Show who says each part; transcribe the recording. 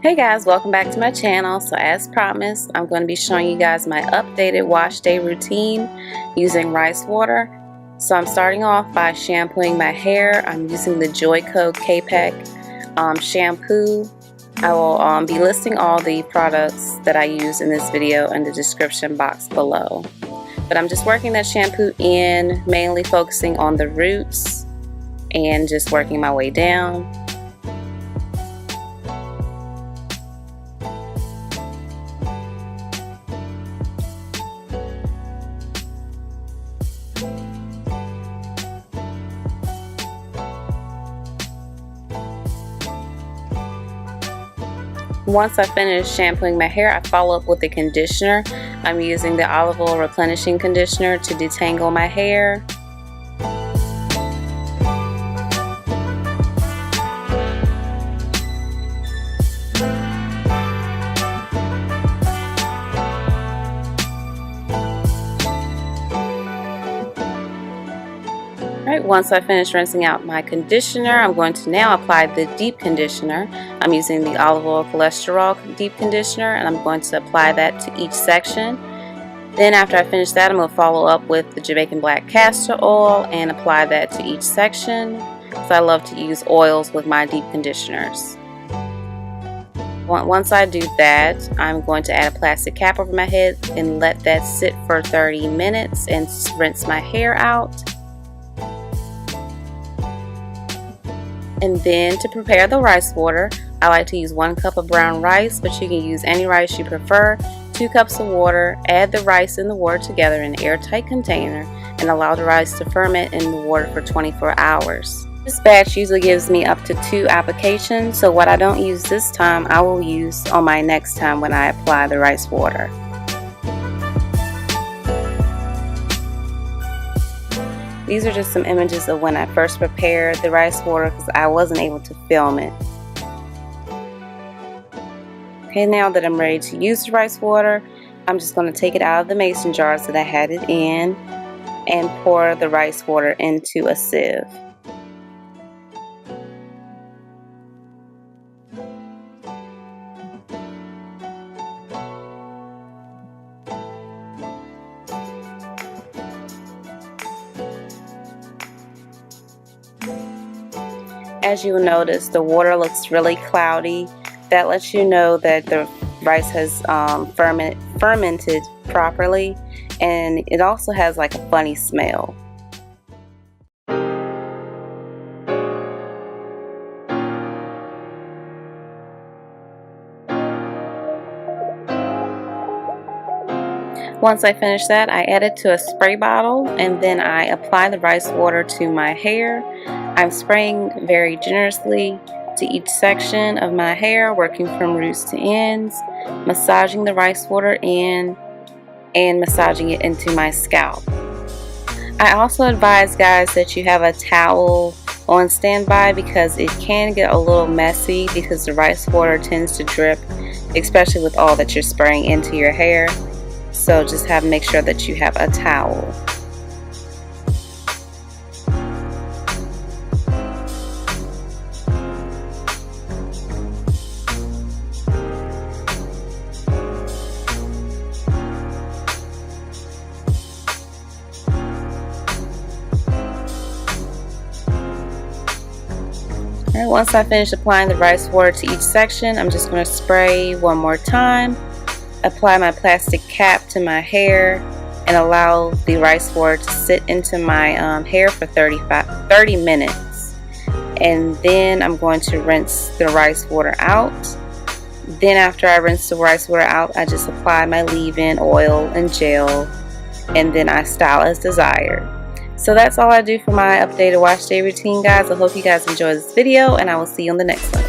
Speaker 1: Hey guys, welcome back to my channel. So as promised, I'm going to be showing you guys my updated wash day routine using rice water. So I'm starting off by shampooing my hair. I'm using the Joyce K-Pak shampoo. I will be listing all the products that I use in this video in the description box below. But I'm just working that shampoo in, mainly focusing on the roots and just working my way down. Once I finish shampooing my hair, I follow up with a conditioner. I'm using the olive oil replenishing conditioner to detangle my hair. Alright, once I finish rinsing out my conditioner, I'm going to now apply the deep conditioner. I'm using the olive oil cholesterol deep conditioner, and I'm going to apply that to each section. Then after I finish that, I'm going to follow up with the Jamaican black castor oil and apply that to each section. So I love to use oils with my deep conditioners. Once I do that, I'm going to add a plastic cap over my head and let that sit for 30 minutes and rinse my hair out. And then to prepare the rice water, I like to use 1 cup of brown rice, but you can use any rice you prefer. 2 cups of water, add the rice and the water together in an airtight container and allow the rice to ferment in the water for 24 hours. This batch usually gives me up to 2 applications, so what I don't use this time, I will use on my next time when I apply the rice water. These are just some images of when I first prepared the rice water because I wasn't able to film it. Okay, now that I'm ready to use the rice water, I'm just going to take it out of the mason jars that I had it in and pour the rice water into a sieve. As you will notice, the water looks really cloudy. That lets you know that the rice has fermented properly, and it also has like a funny smell. Once I finish that, I add it to a spray bottle and then I apply the rice water to my hair. I'm spraying very generously to each section of my hair, working from roots to ends, massaging the rice water in and massaging it into my scalp. I also advise guys that you have a towel on standby because it can get a little messy because the rice water tends to drip, especially with all that you're spraying into your hair. So just make sure that you have a towel. Alright, once I finish applying the rice water to each section, I'm just going to spray one more time. Apply my plastic cap to my hair and allow the rice water to sit into my hair for 30 minutes. And then I'm going to rinse the rice water out. Then after I rinse the rice water out, I just apply my leave-in oil and gel, and then I style as desired. So that's all I do for my updated wash day routine, guys. I hope you guys enjoyed this video, and I will see you on the next one.